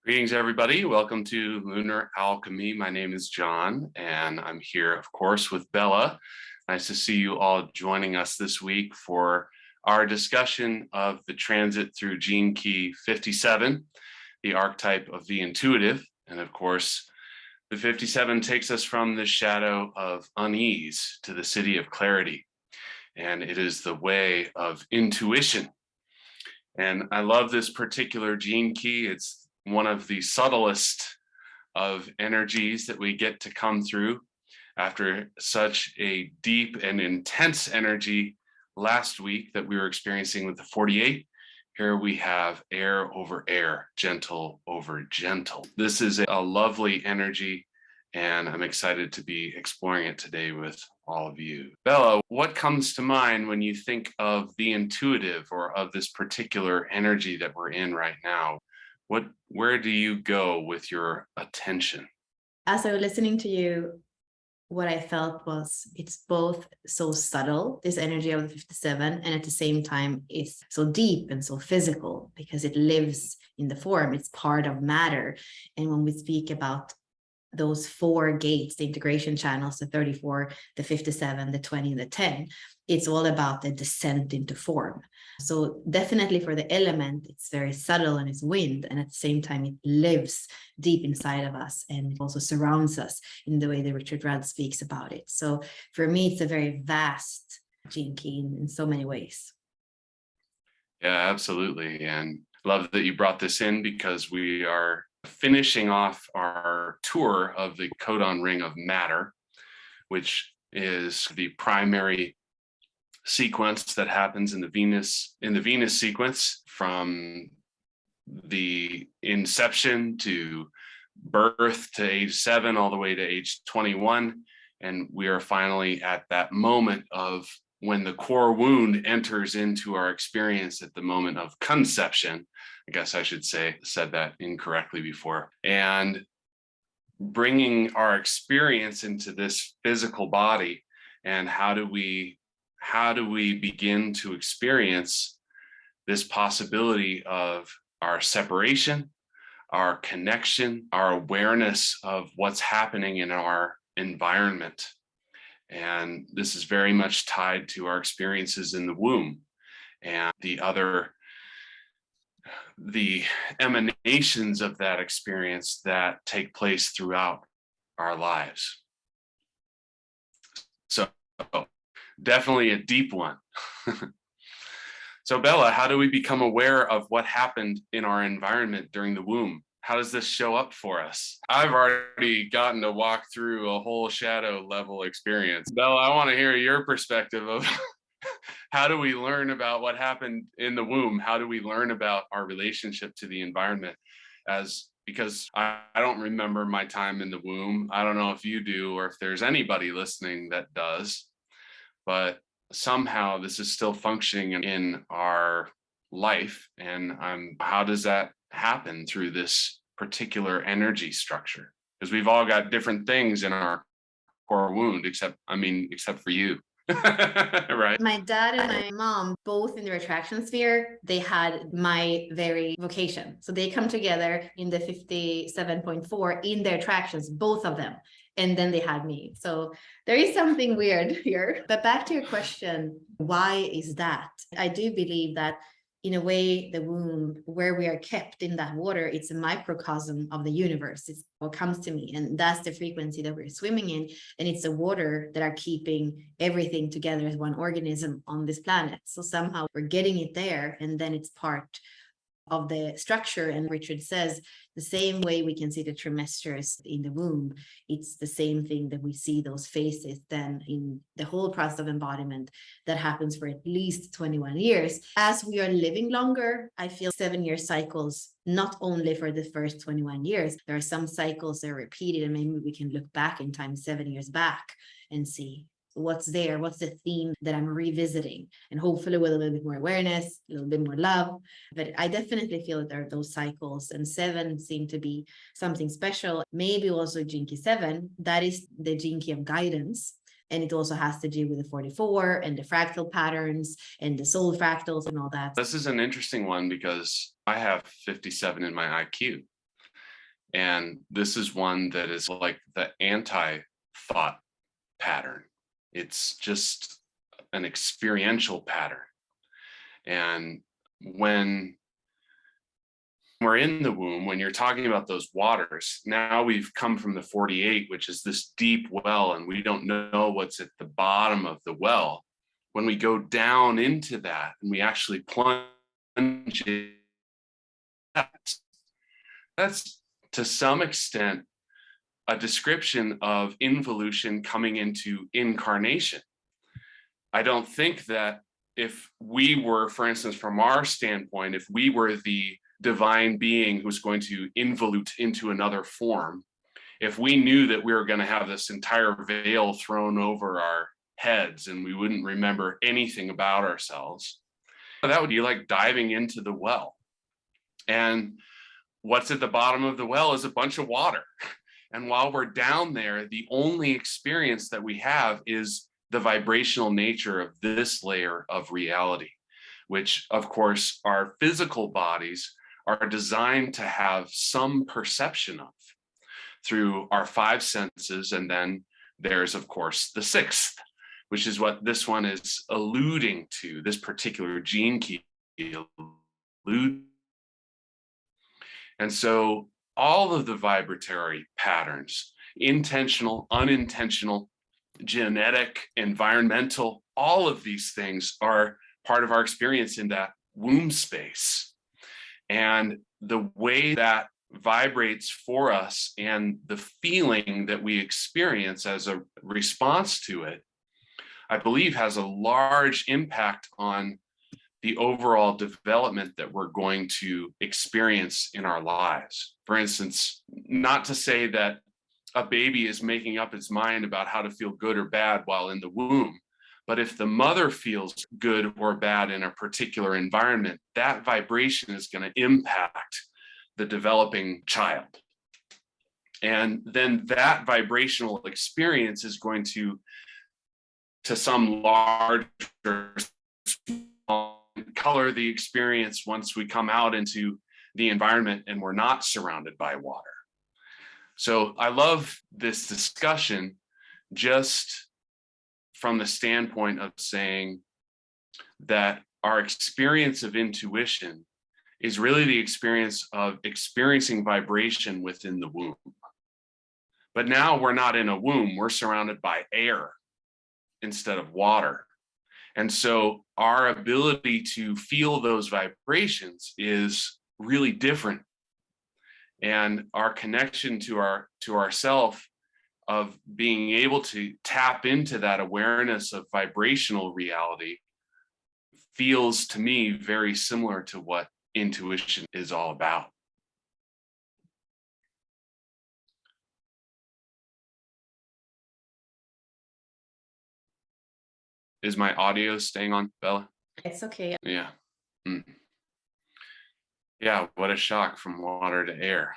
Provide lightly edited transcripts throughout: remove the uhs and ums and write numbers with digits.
Greetings, everybody. Welcome to Lunar Alchemy. My name is John, and I'm here, of course, with Bella. Nice to see you all joining us this week for our discussion of the transit through gene key 57, the archetype of the intuitive. And of course, the 57 takes us from the shadow of unease to the city of clarity. And it is the way of intuition. And I love this particular gene key. It's one of the subtlest of energies that we get to come through after such a deep and intense energy last week that we were experiencing with the 48. Here we have air over air, gentle over gentle. This is a lovely energy, and I'm excited to be exploring it today with all of you. Bella, what comes to mind when you think of the intuitive or of this particular energy that we're in right now? Where do you go with your attention? As I was listening to you, what I felt was it's both so subtle, this energy of the 57, and at the same time it's so deep and so physical because it lives in the form. It's part of matter. And when we speak about those four gates, the integration channels, the 34, the 57, the 20, and the 10, it's all about the descent into form. So definitely for the element, it's very subtle and it's wind, and at the same time it lives deep inside of us and it also surrounds us in the way that Richard Rudd speaks about it. So for me, it's a very vast gene key in so many ways. Yeah, absolutely. And love that you brought this in because we are finishing off our tour of the codon ring of matter, which is the primary sequence that happens in the Venus sequence from the inception to birth to age 7 all the way to age 21. And we are finally at that moment of when the core wound enters into our experience at the moment of conception. I guess I should say, said that incorrectly before. And bringing our experience into this physical body, and how do we begin to experience this possibility of our separation, our connection, our awareness of what's happening in our environment. And this is very much tied to our experiences in the womb and the emanations of that experience that take place throughout our lives. So definitely a deep one. So Bella, how do we become aware of what happened in our environment during the womb? How does this show up for us? I've already gotten to walk through a whole shadow level experience. Bella, I want to hear your perspective of how do we learn about what happened in the womb? How do we learn about our relationship to the environment? Because I don't remember my time in the womb. I don't know if you do or if there's anybody listening that does, but somehow this is still functioning in our life. And how does that happen through this particular energy structure? Because we've all got different things in our core wound, except for you. Right. My dad and my mom, both in their attraction sphere, they had my very vocation. So they come together in the 57.4 in their attractions, both of them. And then they had me. So there is something weird here. But back to your question, why is that? I do believe that in a way, the womb, where we are kept in that water, it's a microcosm of the universe. It's what comes to me. And that's the frequency that we're swimming in. And it's the water that are keeping everything together as one organism on this planet. So somehow we're getting it there, and then it's part of the structure. And Richard says the same way we can see the trimesters in the womb, it's the same thing that we see those phases then in the whole process of embodiment that happens for at least 21 years. As we are living longer, I feel 7-year cycles, not only for the first 21 years, there are some cycles that are repeated, and maybe we can look back in time 7 years back and see what's there, what's the theme that I'm revisiting, and hopefully with a little bit more awareness, a little bit more love. But I definitely feel that there are those cycles, and 7 seem to be something special. Maybe also gene key 7, that is the gene key of guidance. And it also has to do with the 44 and the fractal patterns and the soul fractals and all that. This is an interesting one because I have 57 in my IQ. And this is one that is like the anti-thought pattern. It's just an experiential pattern. And when we're in the womb, when you're talking about those waters, now we've come from the 48, which is this deep well, and we don't know what's at the bottom of the well. When we go down into that and we actually plunge in, that's to some extent a description of involution coming into incarnation. I don't think that if we were, for instance, from our standpoint, if we were the divine being who's going to involute into another form, if we knew that we were going to have this entire veil thrown over our heads and we wouldn't remember anything about ourselves, that would be like diving into the well. And what's at the bottom of the well is a bunch of water. And while we're down there, the only experience that we have is the vibrational nature of this layer of reality, which of course our physical bodies are designed to have some perception of through our 5 senses. And then there's of course the 6th, which is what this one is alluding to, this particular gene key allude. And so all of the vibratory patterns, intentional, unintentional, genetic, environmental, all of these things are part of our experience in that womb space. And the way that vibrates for us and the feeling that we experience as a response to it, I believe has a large impact on the overall development that we're going to experience in our lives. For instance, not to say that a baby is making up its mind about how to feel good or bad while in the womb, but if the mother feels good or bad in a particular environment, that vibration is going to impact the developing child. And then that vibrational experience is going to some large or small, color the experience once we come out into the environment and we're not surrounded by water. So I love this discussion just from the standpoint of saying that our experience of intuition is really the experience of experiencing vibration within the womb. But now we're not in a womb, we're surrounded by air instead of water. And so our ability to feel those vibrations is really different. And our connection to ourself of being able to tap into that awareness of vibrational reality feels to me very similar to what intuition is all about. Is my audio staying on, Bella? It's okay. Yeah. Yeah, what a shock from water to air.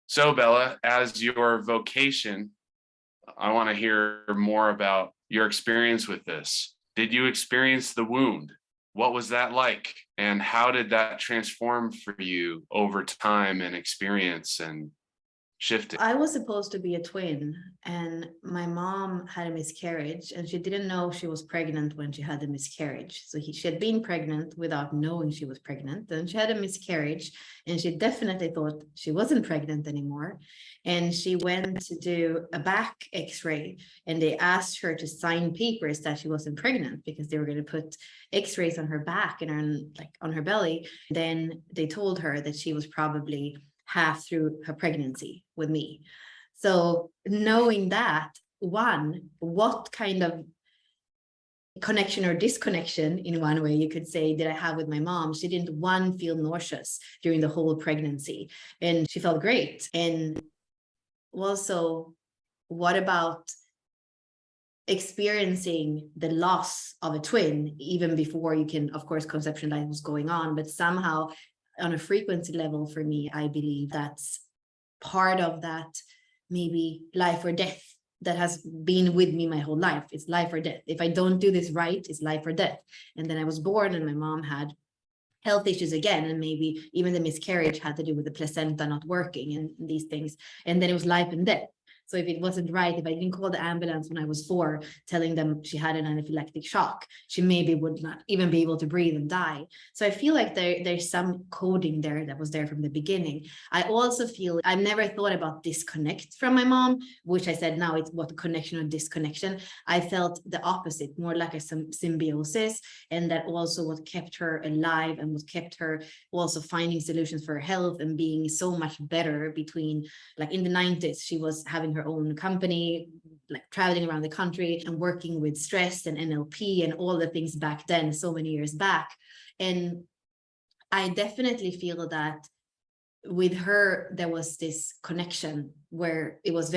So Bella, as your vocation, I want to hear more about your experience with this. Did you experience the wound? What was that like? And how did that transform for you over time and experience and shifting? I was supposed to be a twin, and my mom had a miscarriage, and she didn't know she was pregnant when she had the miscarriage. So she had been pregnant without knowing she was pregnant. Then she had a miscarriage, and she definitely thought she wasn't pregnant anymore. And she went to do a back X-ray, and they asked her to sign papers that she wasn't pregnant because they were going to put X-rays on her back and on her belly. Then they told her that she was probably half through her pregnancy with me. So knowing that, one, what kind of connection or disconnection, in one way you could say, did I have with my mom? She didn't, one, feel nauseous during the whole pregnancy, and she felt great. And also, what about experiencing the loss of a twin, even before you can, of course, conception life was going on, but somehow on a frequency level, for me, I believe that's part of that, maybe life or death that has been with me my whole life. It's life or death. If I don't do this right, it's life or death. And then I was born, and my mom had health issues again, and maybe even the miscarriage had to do with the placenta not working and these things. And then it was life and death. So if it wasn't right, if I didn't call the ambulance when I was 4, telling them she had an anaphylactic shock, she maybe would not even be able to breathe and die. So I feel like there's some coding there that was there from the beginning. I also feel I've never thought about disconnect from my mom, which I said now it's what connection or disconnection. I felt the opposite, more like a symbiosis, and that also what kept her alive and what kept her also finding solutions for her health and being so much better between, like in the 90s, she was having her own company, like traveling around the country and working with stress and NLP and all the things back then, so many years back. And I definitely feel that with her, there was this connection where it was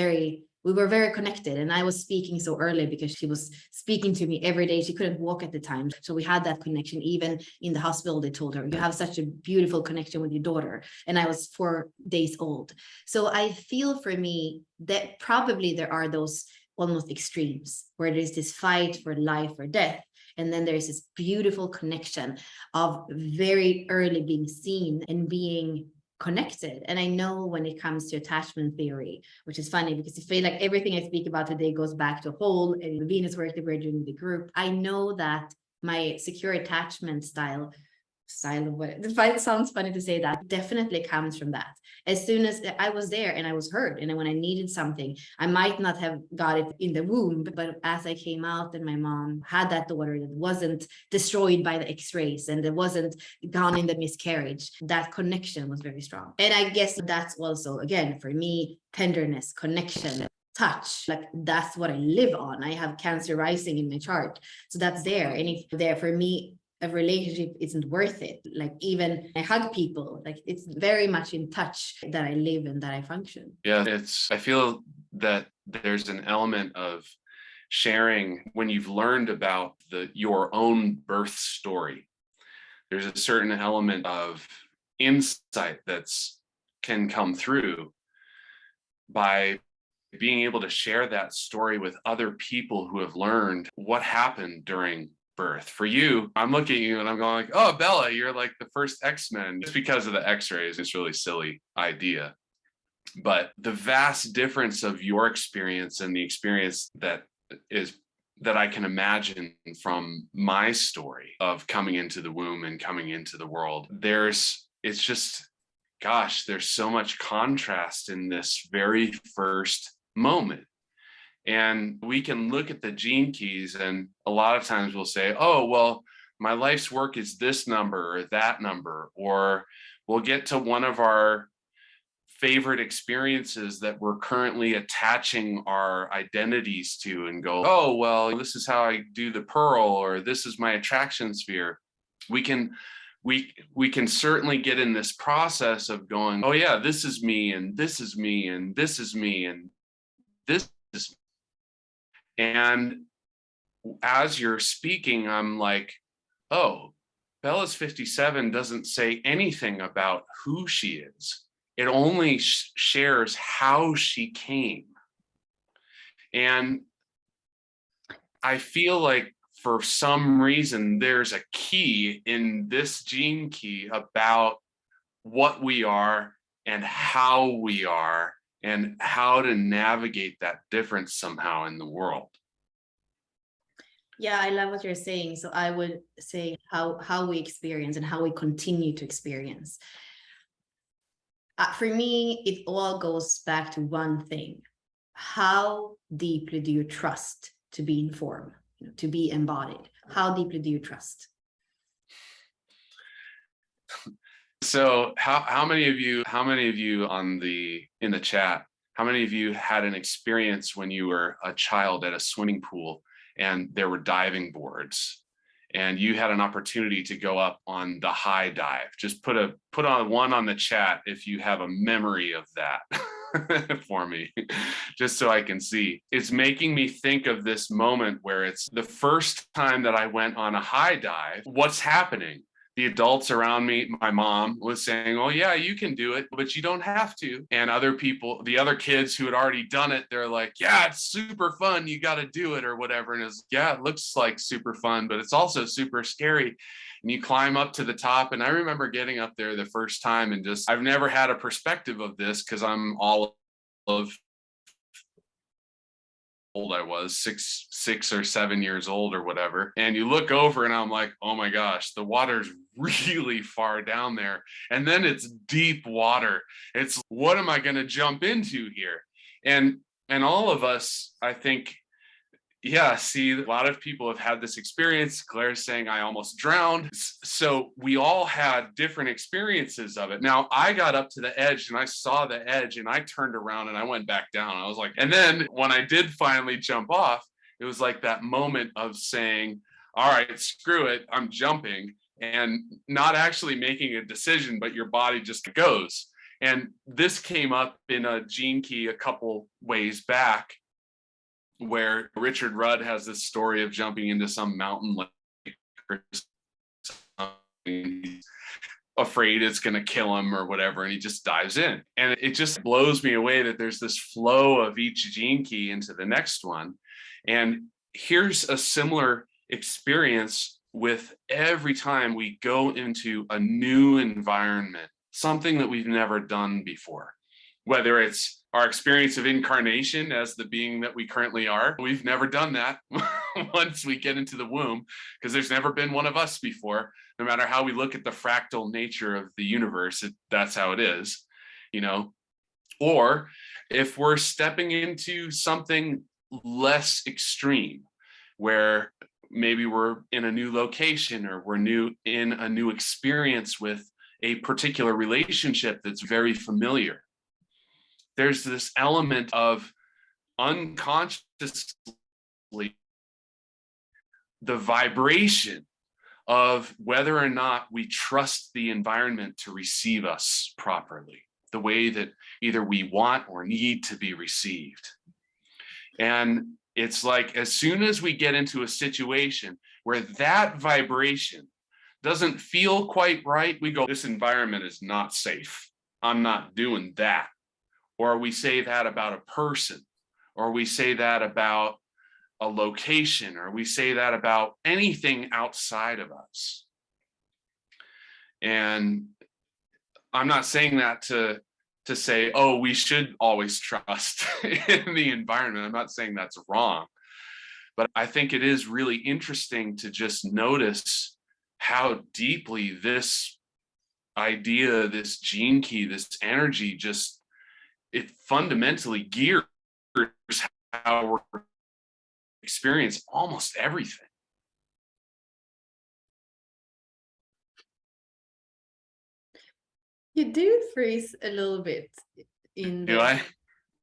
we were very connected, and I was speaking so early because she was speaking to me every day. She couldn't walk at the time. So we had that connection. Even in the hospital, they told her, you have such a beautiful connection with your daughter. And I was 4 days old. So I feel for me that probably there are those almost extremes where there's this fight for life or death. And then there's this beautiful connection of very early being seen and being connected. And I know when it comes to attachment theory, which is funny because I feel like everything I speak about today goes back to whole and the Venus work that we're doing in the group. I know that my secure attachment style of what it sounds funny to say, that definitely comes from that. As soon as I was there and I was heard, and when I needed something, I might not have got it in the womb, but as I came out and my mom had that daughter that wasn't destroyed by the x-rays and that wasn't gone in the miscarriage, that connection was very strong. And I guess that's also, again, for me, tenderness, connection, touch, like that's what I live on. I have Cancer rising in my chart, so that's there. And if there for me, a relationship isn't worth it. Like even I hug people, like it's very much in touch that I live and that I function. Yeah, I feel that there's an element of sharing when you've learned about your own birth story. There's a certain element of insight can come through by being able to share that story with other people who have learned what happened during birth. For you, I'm looking at you and I'm going like, oh, Bella, you're like the first X-Men. Just because of the x-rays, it's really silly idea. But the vast difference of your experience and the experience that I can imagine from my story of coming into the womb and coming into the world, there's so much contrast in this very first moment. And we can look at the gene keys, and a lot of times we'll say, oh, well, my life's work is this number or that number, or we'll get to one of our favorite experiences that we're currently attaching our identities to and go, oh, well, this is how I do the pearl, or this is my attraction sphere. We can certainly get in this process of going, oh yeah, this is me, and this is me, and this is me, and this is me. And as you're speaking, I'm like, oh, Bella's 57 doesn't say anything about who she is. It only shares how she came. And I feel like for some reason, there's a key in this gene key about what we are and how we are and how to navigate that difference somehow in the world. Yeah, I love what you're saying. So I would say how we experience and how we continue to experience. For me, it all goes back to one thing. How deeply do you trust to be informed, to be embodied? How deeply do you trust? So how many of you in the chat, how many of you had an experience when you were a child at a swimming pool and there were diving boards and you had an opportunity to go up on the high dive? Just put on one on the chat if you have a memory of that for me, just so I can see. It's making me think of this moment where it's the first time that I went on a high dive. What's happening? The adults around me, my mom was saying, oh yeah, you can do it, but you don't have to. And other people, the other kids who had already done it, they're like, yeah, it's super fun, you got to do it or whatever. And it's, yeah, it looks like super fun, but it's also super scary. and you climb up to the top. And I remember getting up there the first time and just, I've never had a perspective of this because I'm all of old I was, six or 7 years old or whatever. And you look over and I'm like, oh my gosh, the water's really far down there. And then it's deep water. It's, what am I going to jump into here? And all of us, I think, yeah, see, a lot of people have had this experience. Claire's saying I almost drowned. So we all had different experiences of it. Now, I got up to the edge and I saw the edge and I turned around and I went back down. I was like, and then when I did finally jump off, it was like that moment of saying, all right, screw it, I'm jumping, and not actually making a decision, but your body just goes. And this came up in a gene key a couple ways back, where Richard Rudd has this story of jumping into some mountain lake or something. He's afraid it's going to kill him or whatever, and he just dives in. And it just blows me away that there's this flow of each gene key into the next one. And here's a similar experience with every time we go into a new environment, something that we've never done before, whether it's our experience of incarnation as the being that we currently are. We've never done that once we get into the womb, because there's never been one of us before. No matter how we look at the fractal nature of the universe, that's how it is, you know. Or if we're stepping into something less extreme, where maybe we're in a new location or we're in a new experience with a particular relationship that's very familiar. There's this element of unconsciously the vibration of whether or not we trust the environment to receive us properly, the way that either we want or need to be received. And it's like, as soon as we get into a situation where that vibration doesn't feel quite right, we go, this environment is not safe. I'm not doing that. Or we say that about a person, or we say that about a location, or we say that about anything outside of us. And I'm not saying that to say, oh, we should always trust in the environment. I'm not saying that's wrong, but I think it is really interesting to just notice how deeply this idea, this gene key, this energy, just, it fundamentally gears how we experience almost everything. You do freeze a little bit in the, Do I?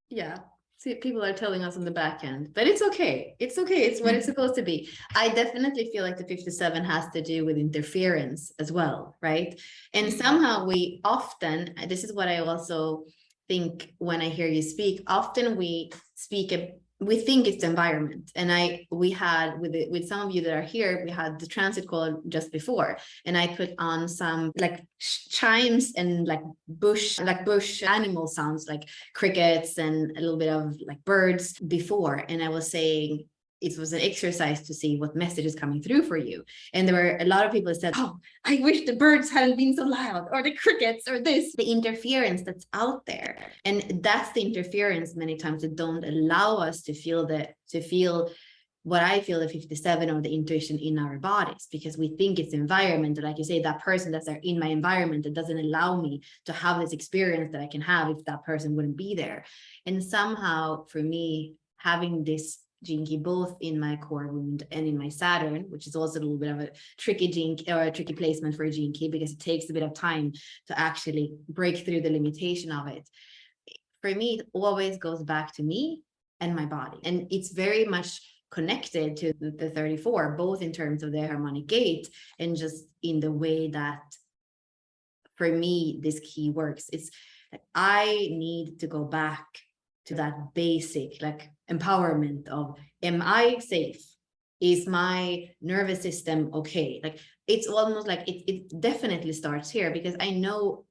yeah. See, people are telling us on the back end, but it's okay. It's okay. It's what it's supposed to be. I definitely feel like the 57 has to do with interference as well, right? And somehow we often, this is what I also think when I hear you speak, often we speak, we think it's the environment. And we had with some of you that are here, we had the transit call just before, and I put on some like chimes and like bush animal sounds, like crickets and a little bit of like birds before. And I was saying, it was an exercise to see what message is coming through for you. And there were a lot of people that said, oh, I wish the birds hadn't been so loud, or the crickets, or this, the interference that's out there. And that's the interference many times that don't allow us to feel what I feel, the 57 or the intuition in our bodies, because we think it's environment. Like you say, that person that's there in my environment that doesn't allow me to have this experience that I can have if that person wouldn't be there. And somehow for me, having this gene key both in my core wound and in my Saturn, which is also a little bit of a tricky gene or a tricky placement for a gene key, because it takes a bit of time to actually break through the limitation of it. For me, it always goes back to me and my body. And it's very much connected to the 34, both in terms of the harmonic gate and just in the way that, for me, this key works. It's like I need to go back to that basic like empowerment of, am I safe? Is my nervous system okay? Like it's almost like it definitely starts here, because I know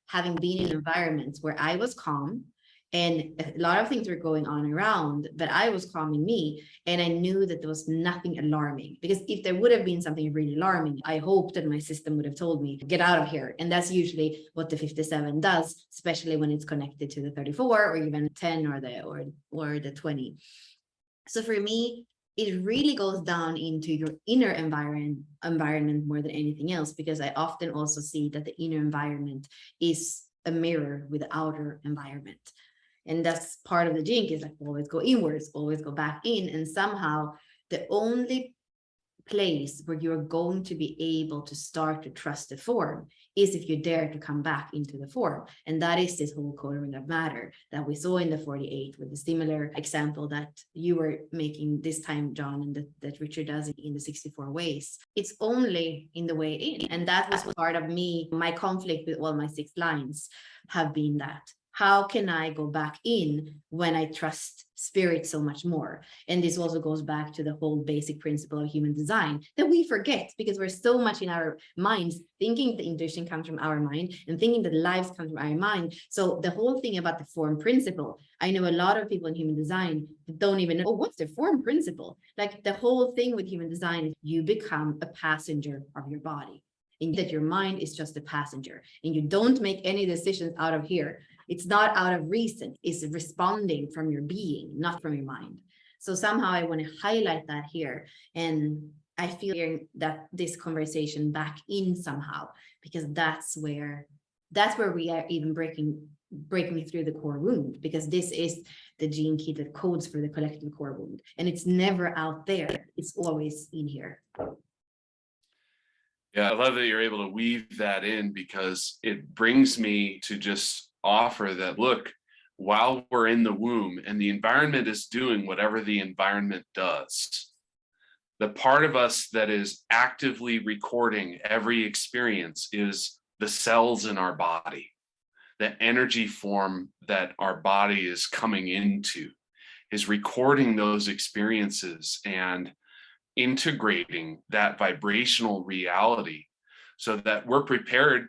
having been in environments where I was calm And a lot of things were going on around, but I was calming me. And I knew that there was nothing alarming, because if there would have been something really alarming, I hoped that my system would have told me, get out of here. And that's usually what the 57 does, especially when it's connected to the 34 or even 10 or the 20. So for me, it really goes down into your inner environment more than anything else, because I often also see that the inner environment is a mirror with the outer environment. And that's part of the jinx, is like always go inwards, always go back in. And somehow the only place where you're going to be able to start to trust the form is if you dare to come back into the form. And that is this whole coloring of matter that we saw in the 48, with the similar example that you were making this time, John, and that Richard does in the 64 ways. It's only in the way in. And that was part of me, my conflict with all my 6 lines have been that. How can I go back in when I trust spirit so much more? And this also goes back to the whole basic principle of human design that we forget, because we're so much in our minds, thinking the intuition comes from our mind and thinking that lives come from our mind. So the whole thing about the form principle, I know a lot of people in human design that don't even know, oh, what's the form principle? Like the whole thing with human design is you become a passenger of your body, and that your mind is just a passenger, and you don't make any decisions out of here. It's not out of reason, it's responding from your being, not from your mind. So somehow I want to highlight that here. And I feel that this conversation back in somehow, because that's where we are even breaking through the core wound, because this is the gene key that codes for the collective core wound. And it's never out there, it's always in here. Yeah, I love that you're able to weave that in, because it brings me to just offer that, look, while we're in the womb and the environment is doing whatever the environment does, the part of us that is actively recording every experience is the cells in our body. The energy form that our body is coming into is recording those experiences and integrating that vibrational reality so that we're prepared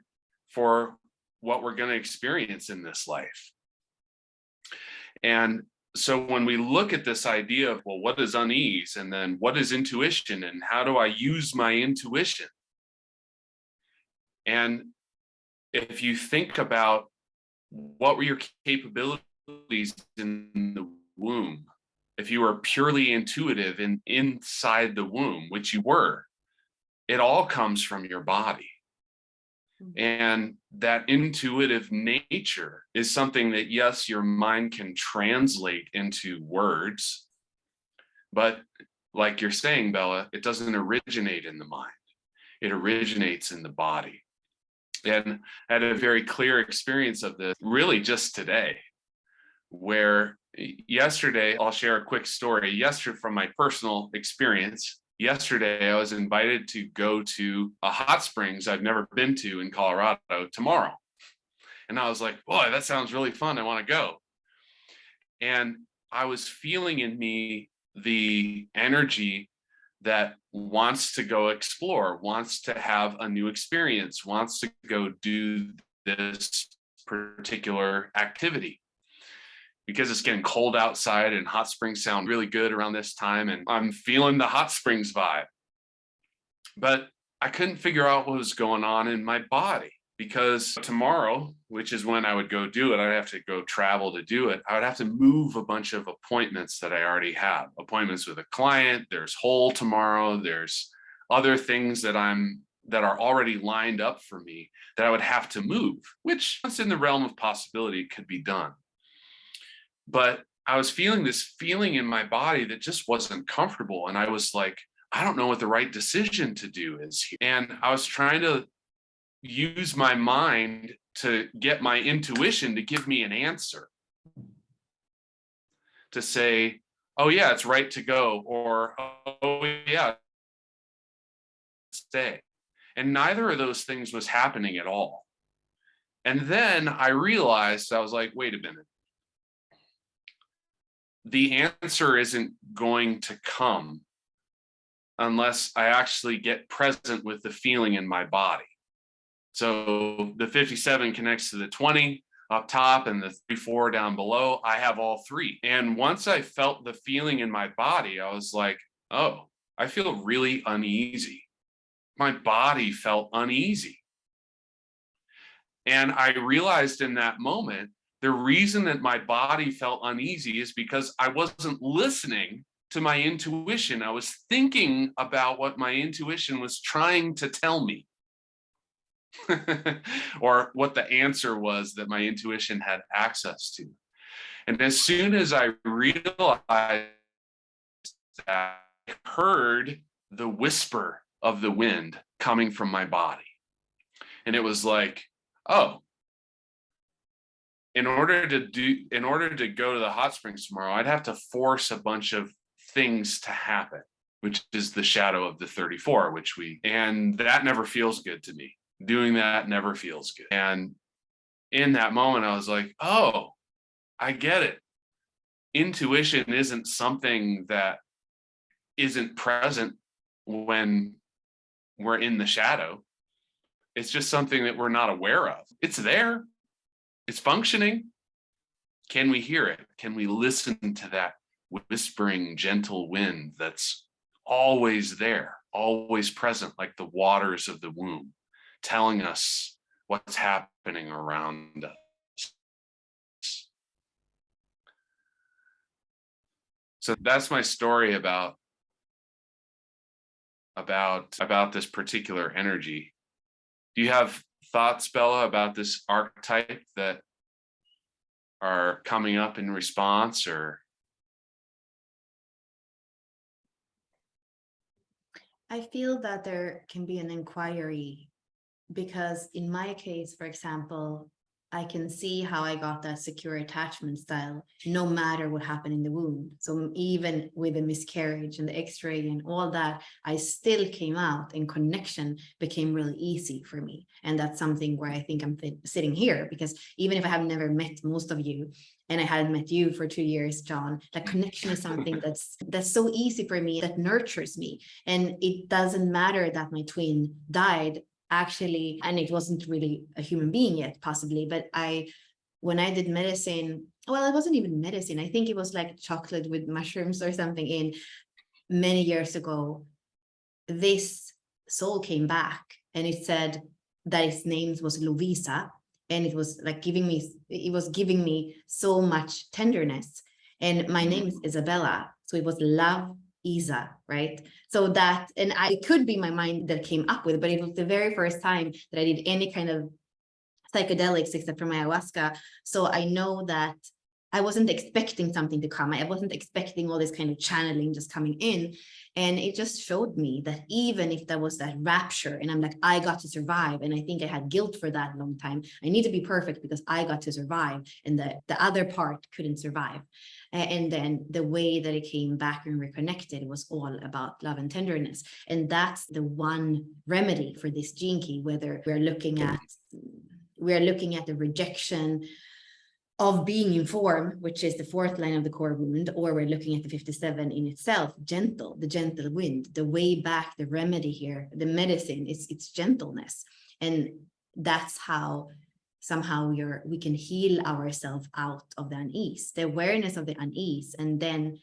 for what we're going to experience in this life. And so when we look at this idea of, well, what is unease? And then what is intuition? And how do I use my intuition? And if you think about what were your capabilities in the womb, if you were purely intuitive and inside the womb, which you were, it all comes from your body. And that intuitive nature is something that, yes, your mind can translate into words, but like you're saying, Bella, it doesn't originate in the mind. It originates in the body. And I had a very clear experience of this really just today, where yesterday, I'll share a quick story. Yesterday, from my personal experience, yesterday I was invited to go to a hot springs I've never been to in Colorado tomorrow. And I was like, boy, that sounds really fun. I want to go. And I was feeling in me the energy that wants to go explore, wants to have a new experience, wants to go do this particular activity. Because it's getting cold outside and hot springs sound really good around this time, and I'm feeling the hot springs vibe. But I couldn't figure out what was going on in my body, because tomorrow, which is when I would go do it, I'd have to go travel to do it. I would have to move a bunch of appointments that I already have. Appointments with a client, there's whole tomorrow, there's other things that are already lined up for me that I would have to move, which is in the realm of possibility could be done. But I was feeling this feeling in my body that just wasn't comfortable. And I was like, I don't know what the right decision to do is here. And I was trying to use my mind to get my intuition to give me an answer. To say, oh yeah, it's right to go, or oh yeah, stay. And neither of those things was happening at all. And then I realized, I was like, wait a minute. The answer isn't going to come unless I actually get present with the feeling in my body. So the 57 connects to the 20. up top and the 3-4 down below. I have all three. And once I felt the feeling in my body, I was like, oh, I feel really uneasy. My body felt uneasy. And I realized in that moment, the reason that my body felt uneasy is because I wasn't listening to my intuition. I was thinking about what my intuition was trying to tell me. Or what the answer was that my intuition had access to. And as soon as I realized that, I heard the whisper of the wind coming from my body. And it was like, oh, in order to go to the hot springs tomorrow, I'd have to force a bunch of things to happen, which is the shadow of the 34, and that never feels good to me. Doing that never feels good. And in that moment, I was like, oh, I get it. Intuition isn't something that isn't present when we're in the shadow. It's just something that we're not aware of. It's there. It's functioning. Can we hear it? Can we listen to that whispering, gentle wind that's always there, always present, like the waters of the womb, telling us what's happening around us? So that's my story about this particular energy. Do you have thoughts, Bella, about this archetype that are coming up in response? Or I feel that there can be an inquiry, because in my case, for example, I can see how I got that secure attachment style, no matter what happened in the womb. So even with the miscarriage and the x-ray and all that, I still came out, and connection became really easy for me. And that's something where I think I'm sitting here, because even if I have never met most of you, and I hadn't met you for 2 years, John, that connection is something that's so easy for me, that nurtures me. And it doesn't matter that my twin died, actually, and it wasn't really a human being yet, possibly, but when I did medicine, well, it wasn't even medicine, I think it was like chocolate with mushrooms or something, in many years ago, this soul came back, and it said that its name was Lovisa, and it was like giving me so much tenderness, and my name is Isabella, so it was love Isa, right? So that, and it could be my mind that came up with, but it was the very first time that I did any kind of psychedelics except for my ayahuasca. So I know that I wasn't expecting something to come. I wasn't expecting all this kind of channeling just coming in. And it just showed me that even if there was that rapture, and I'm like, I got to survive. And I think I had guilt for that a long time. I need to be perfect because I got to survive, and the other part couldn't survive. And then the way that it came back and reconnected was all about love and tenderness. And that's the one remedy for this gene key, whether we're looking at the rejection of being in form, which is the 4th line of the core wound, or we're looking at the 57 in itself, the gentle wind, the way back, the remedy here, the medicine, it's gentleness. And that's how somehow we can heal ourselves out of the unease, the awareness of the unease, and then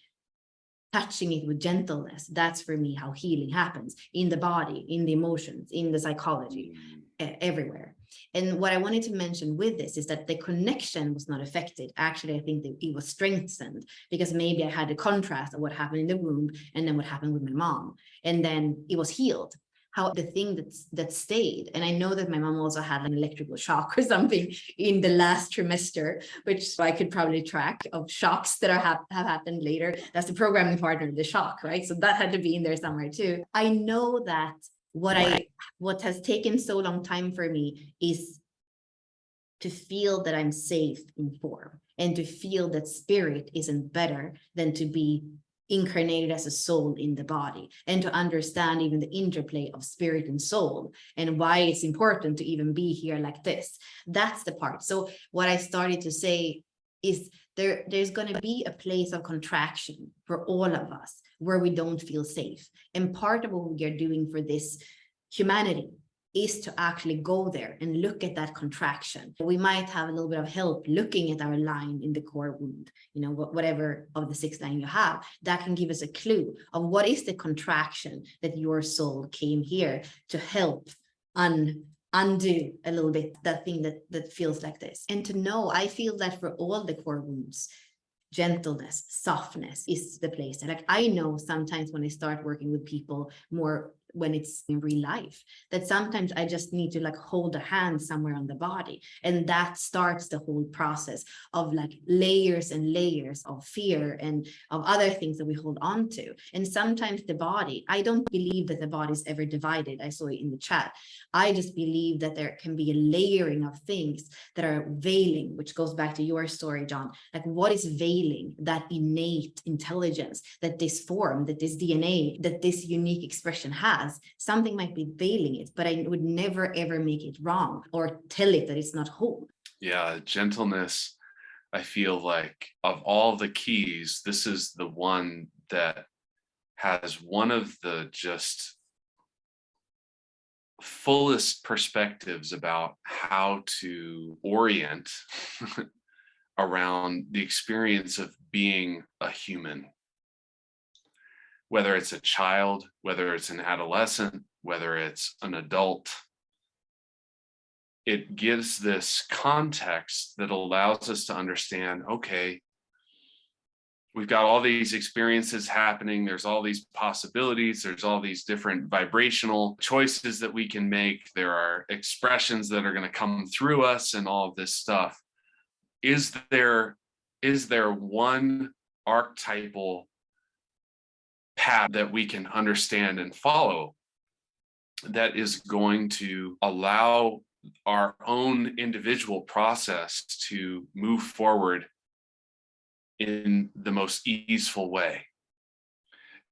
touching it with gentleness. That's for me how healing happens, in the body, in the emotions, in the psychology, everywhere. And what I wanted to mention with this is that the connection was not affected. Actually, I think that it was strengthened, because maybe I had a contrast of what happened in the womb and then what happened with my mom, and then it was healed. How the thing that stayed, and I know that my mom also had an electrical shock or something in the last trimester, which I could probably track, of shocks that have happened later. That's the programming partner, the shock, right? So that had to be in there somewhere too. I know that what has taken so long time for me is to feel that I'm safe in form, and to feel that spirit isn't better than to be incarnated as a soul in the body, and to understand even the interplay of spirit and soul, and why it's important to even be here like this. That's the part. So what I started to say is there's going to be a place of contraction for all of us where we don't feel safe. And part of what we are doing for this humanity is to actually go there and look at that contraction. We might have a little bit of help looking at our line in the core wound, whatever of the 6 line you have, that can give us a clue of what is the contraction that your soul came here to help undo a little bit, that thing that feels like this. And to know, I feel that for all the core wounds, gentleness, softness is the place. Like I know sometimes when I start working with people more when it's in real life, that sometimes I just need to like hold a hand somewhere on the body. And that starts the whole process of like layers and layers of fear and of other things that we hold on to. And sometimes the body, I don't believe that the body is ever divided. I saw it in the chat. I just believe that there can be a layering of things that are veiling, which goes back to your story, John. Like what is veiling that innate intelligence, that this form, that this DNA, that this unique expression has? Something might be veiling it, but I would never ever make it wrong or tell it that it's not whole. Yeah, gentleness, I feel like of all the keys, this is the one that has one of the just fullest perspectives about how to orient around the experience of being a human. Whether it's a child, whether it's an adolescent, whether it's an adult, it gives this context that allows us to understand, okay, we've got all these experiences happening. There's all these possibilities. There's all these different vibrational choices that we can make. There are expressions that are going to come through us and all of this stuff. Is there one archetypal path that we can understand and follow that is going to allow our own individual process to move forward in the most easeful way?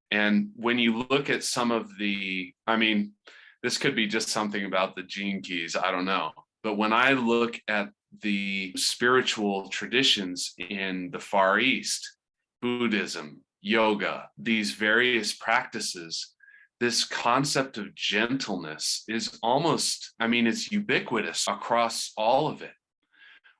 And when you look at some of this could be just something about the gene keys, I don't know. But when I look at the spiritual traditions in the Far East, Buddhism, yoga, these various practices, this concept of gentleness is almost, it's ubiquitous across all of it.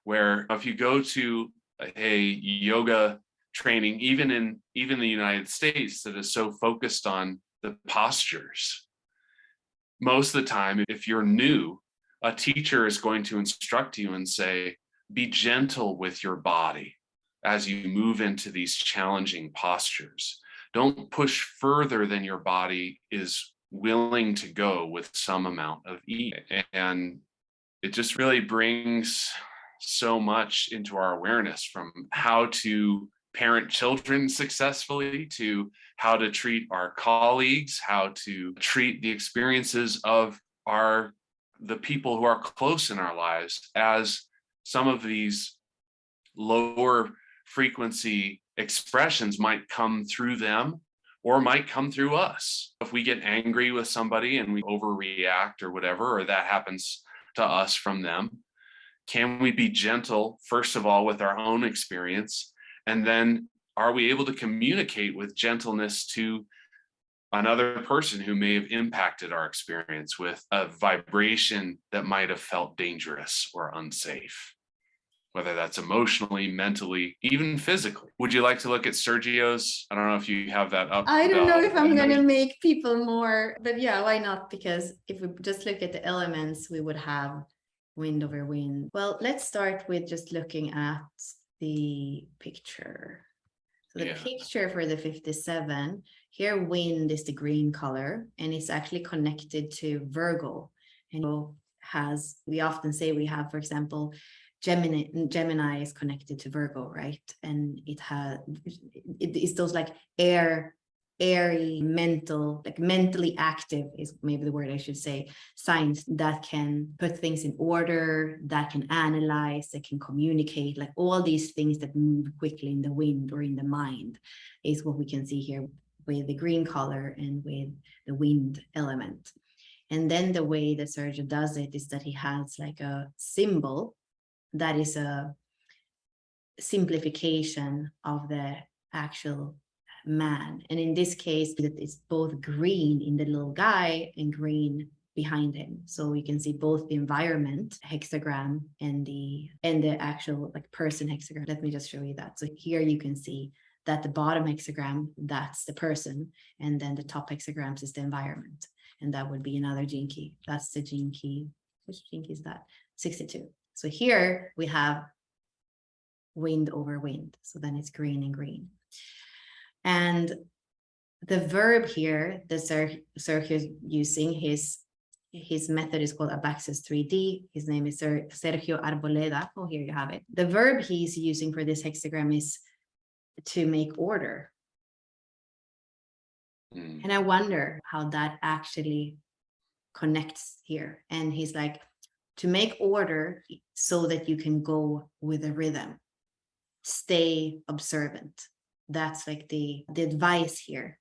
Where if you go to a yoga training, even in the United States, that is so focused on the postures, most of the time, if you're new, a teacher is going to instruct you and say, be gentle with your body as you move into these challenging postures. Don't push further than your body is willing to go with some amount of ease. And it just really brings so much into our awareness, from how to parent children successfully to how to treat our colleagues, how to treat the experiences of the people who are close in our lives, as some of these lower frequency expressions might come through them or might come through us. If we get angry with somebody and we overreact or whatever, or that happens to us from them, can we be gentle, first of all, with our own experience? And then are we able to communicate with gentleness to another person who may have impacted our experience with a vibration that might have felt dangerous or unsafe, whether that's emotionally, mentally, even physically? Would you like to look at Sergio's? I don't know if you have that up. I don't know if I'm going to make people more, but yeah, why not? Because if we just look at the elements, we would have wind over wind. Well, let's start with just looking at the picture. So the picture for the 57, here wind is the green color, and it's actually connected to Virgo. And we often say we have, for example, Gemini is connected to Virgo, right? And it's those like airy, mentally active is maybe the word I should say, signs that can put things in order, that can analyze, that can communicate, like all these things that move quickly in the wind or in the mind is what we can see here with the green color and with the wind element. And then the way that Sergio does it is that he has like a symbol that is a simplification of the actual man. And in this case, it's both green in the little guy and green behind him. So you can see both the environment hexagram and the actual like person hexagram. Let me just show you that. So here you can see that the bottom hexagram, that's the person, and then the top hexagrams is the environment. And that would be another gene key. That's the gene key. Which gene key is that? 62. So here we have wind over wind. So then it's green and green. And the verb here, the Sergio is using, his method is called Abaxis 3D. His name is Sergio Arboleda. Oh, here you have it. The verb he's using for this hexagram is to make order. And I wonder how that actually connects here. And he's like, to make order so that you can go with a rhythm. Stay observant. That's like the advice here.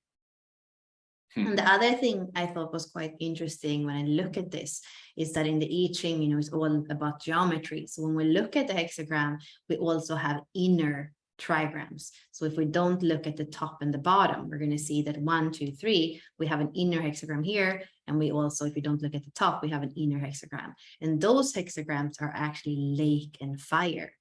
And the other thing I thought was quite interesting when I look at this is that in the I Ching, it's all about geometry. So when we look at the hexagram, we also have inner trigrams. So if we don't look at the top and the bottom, we're going to see that 1, 2, 3, we have an inner hexagram here. And we also, if we don't look at the top, we have an inner hexagram. And those hexagrams are actually lake and fire.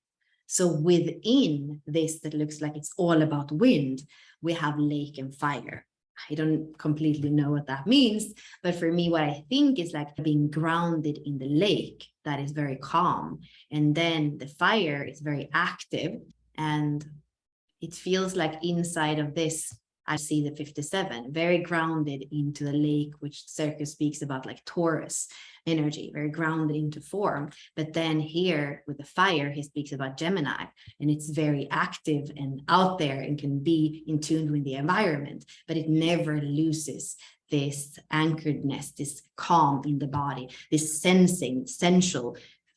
So within this that looks like it's all about wind, we have lake and fire. I don't completely know what that means, but for me, what I think is like being grounded in the lake that is very calm. And then the fire is very active. And it feels like inside of this, I see the 57, very grounded into the lake, which Sergio speaks about like Taurus energy, very grounded into form. But then here with the fire, he speaks about Gemini, and it's very active and out there and can be in tune with the environment, but it never loses this anchoredness, this calm in the body, this sensing, sensual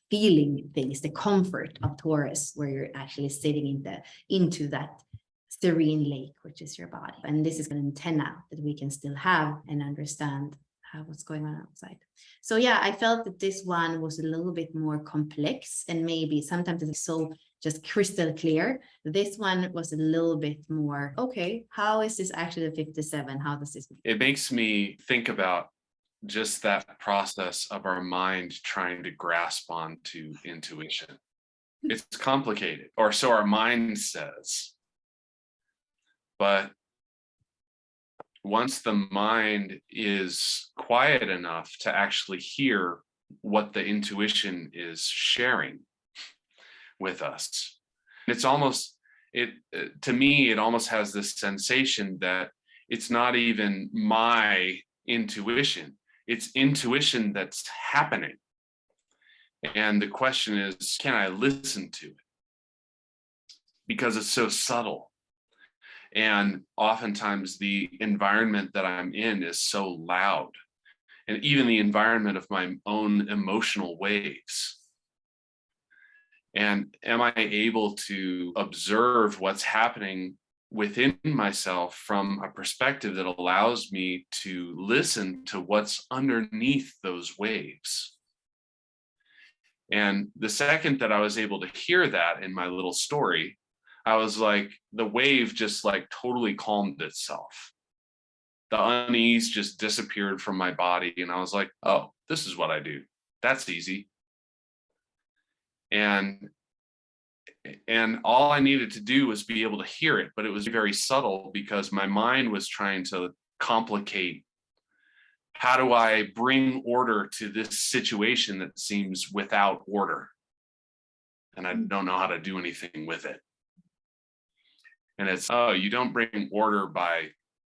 feeling things, the comfort of Taurus, where you're actually sitting into that serene lake, which is your body. And this is an antenna that we can still have and understand what's going on outside. So yeah, I felt that this one was a little bit more complex, and maybe sometimes it's so just crystal clear. This one was a little bit more, okay, how is this actually the 57? How does this? It makes me think about just that process of our mind trying to grasp onto intuition. It's complicated, or so our mind says. But once the mind is quiet enough to actually hear what the intuition is sharing with us, it's almost, to me, it almost has this sensation that it's not even my intuition, it's intuition that's happening. And the question is, can I listen to it? Because it's so subtle. And oftentimes the environment that I'm in is so loud, and even the environment of my own emotional waves. And am I able to observe what's happening within myself from a perspective that allows me to listen to what's underneath those waves? And the second that I was able to hear that in my little story, I was like, the wave just like totally calmed itself. The unease just disappeared from my body. And I was like, oh, this is what I do. That's easy. And all I needed to do was be able to hear it, but it was very subtle because my mind was trying to complicate. How do I bring order to this situation that seems without order? And I don't know how to do anything with it. And it's, oh, you don't bring order by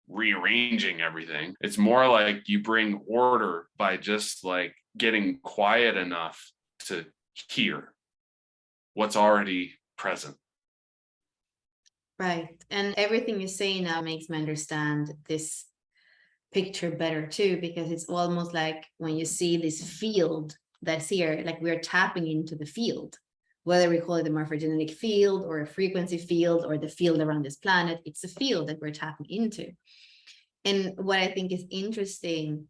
rearranging everything. It's more like you bring order by just like getting quiet enough to hear what's already present. Right. And everything you say now makes me understand this picture better too, because it's almost like when you see this field that's here, like we're tapping into the field. Whether we call it a morphogenetic field or a frequency field or the field around this planet, it's a field that we're tapping into. And what I think is interesting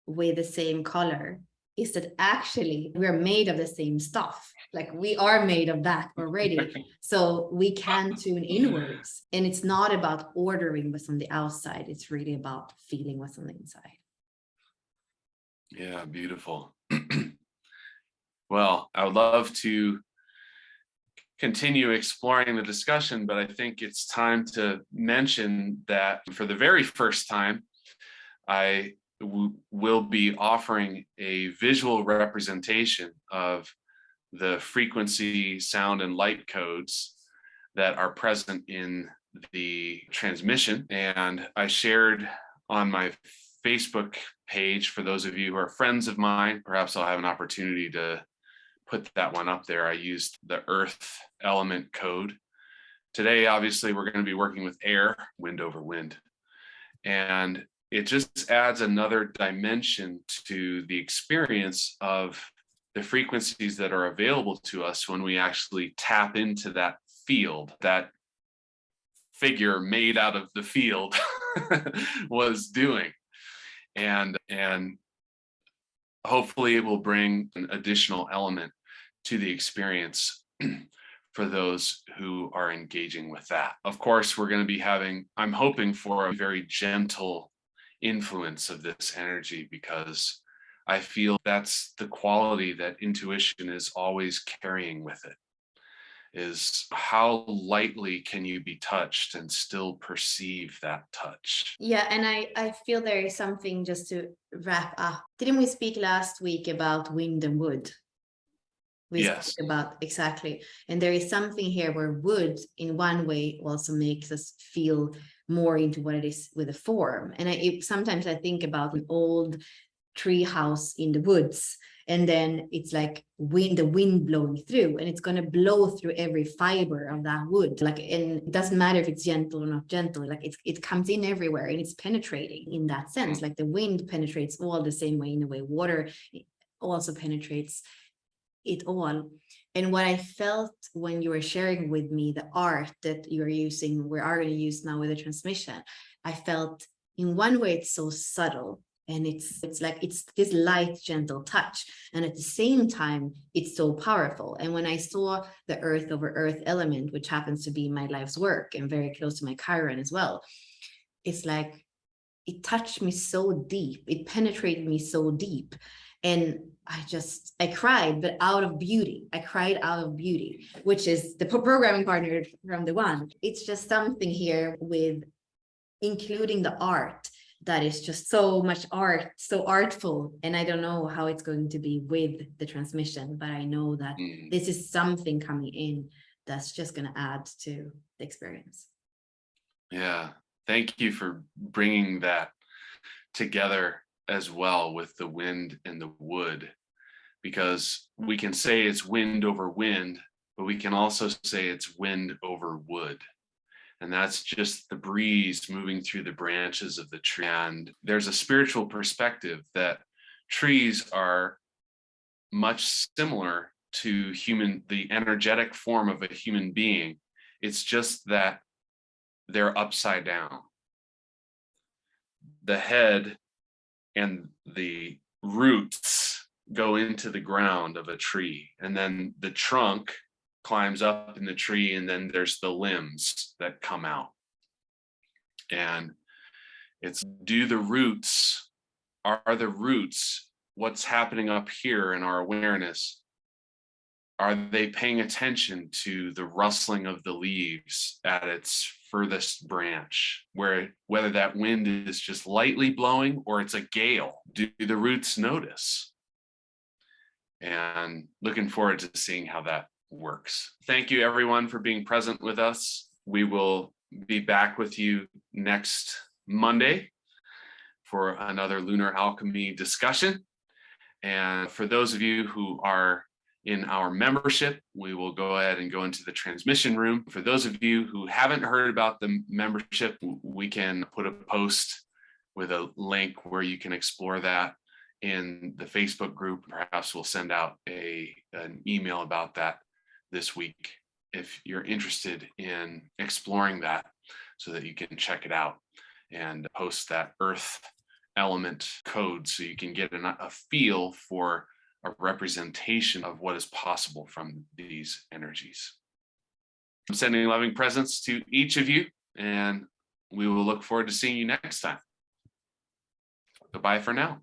with the same color is that actually we're made of the same stuff. Like we are made of that already. So we can tune inwards. And it's not about ordering what's on the outside. It's really about feeling what's on the inside. Yeah, beautiful. Well, I would love to continue exploring the discussion, but I think it's time to mention that for the very first time, I will be offering a visual representation of the frequency, sound, and light codes that are present in the transmission. And I shared on my Facebook page, for those of you who are friends of mine, perhaps I'll have an opportunity to put that one up there. I used the earth element code. Today, obviously, we're going to be working with air, wind over wind. And it just adds another dimension to the experience of the frequencies that are available to us when we actually tap into that field, that figure made out of the field was doing. And hopefully it will bring an additional element to the experience for those who are engaging with that. Of course, we're going to be having, I'm hoping for a very gentle influence of this energy, because I feel that's the quality that intuition is always carrying with it, is how lightly can you be touched and still perceive that touch. Yeah, and I feel there is something, just to wrap up. Didn't we speak last week about wind and wood? We Yes. spoke about, exactly. And there is something here where wood in one way also makes us feel more into what it is with the form. And sometimes I think about an old tree house in the woods, and then it's like the wind blowing through, and it's going to blow through every fiber of that wood. Like, and it doesn't matter if it's gentle or not gentle, like it comes in everywhere, and it's penetrating in that sense. Like the wind penetrates all the same way, in a way water also penetrates it all. And what I felt when you were sharing with me the art that you're using, we are going to use now with the transmission, I felt in one way it's so subtle, and it's like it's this light, gentle touch, and at the same time it's so powerful. And when I saw the earth over earth element, which happens to be my life's work and very close to my Chiron as well, it's like it touched me so deep, it penetrated me so deep. And I cried, but out of beauty. I cried out of beauty, which is the programming partner from the one. It's just something here with including the art that is just so much art, so artful. And I don't know how it's going to be with the transmission, but I know that this is something coming in that's just going to add to the experience. Yeah. Thank you for bringing that together as well with the wind and the wood, because we can say it's wind over wind, but we can also say it's wind over wood. And that's just the breeze moving through the branches of the tree. And there's a spiritual perspective that trees are much similar to the energetic form of a human being. It's just that they're upside down. The head and the roots go into the ground of a tree, and then the trunk climbs up in the tree, and then there's the limbs that come out. And it's, are the roots what's happening up here in our awareness? Are they paying attention to the rustling of the leaves at its furthest branch, whether that wind is just lightly blowing or it's a gale? Do the roots notice? And looking forward to seeing how that works. Thank you everyone for being present with us. We will be back with you next Monday for another Lunar Alchemy discussion. And for those of you who are in our membership, we will go ahead and go into the transmission room. For those of you who haven't heard about the membership, we can put a post with a link where you can explore that in the Facebook group. Perhaps we'll send out an email about that this week if you're interested in exploring that, so that you can check it out and post that earth element code so you can get a feel for a representation of what is possible from these energies. I'm sending loving presence to each of you, and we will look forward to seeing you next time. Goodbye for now.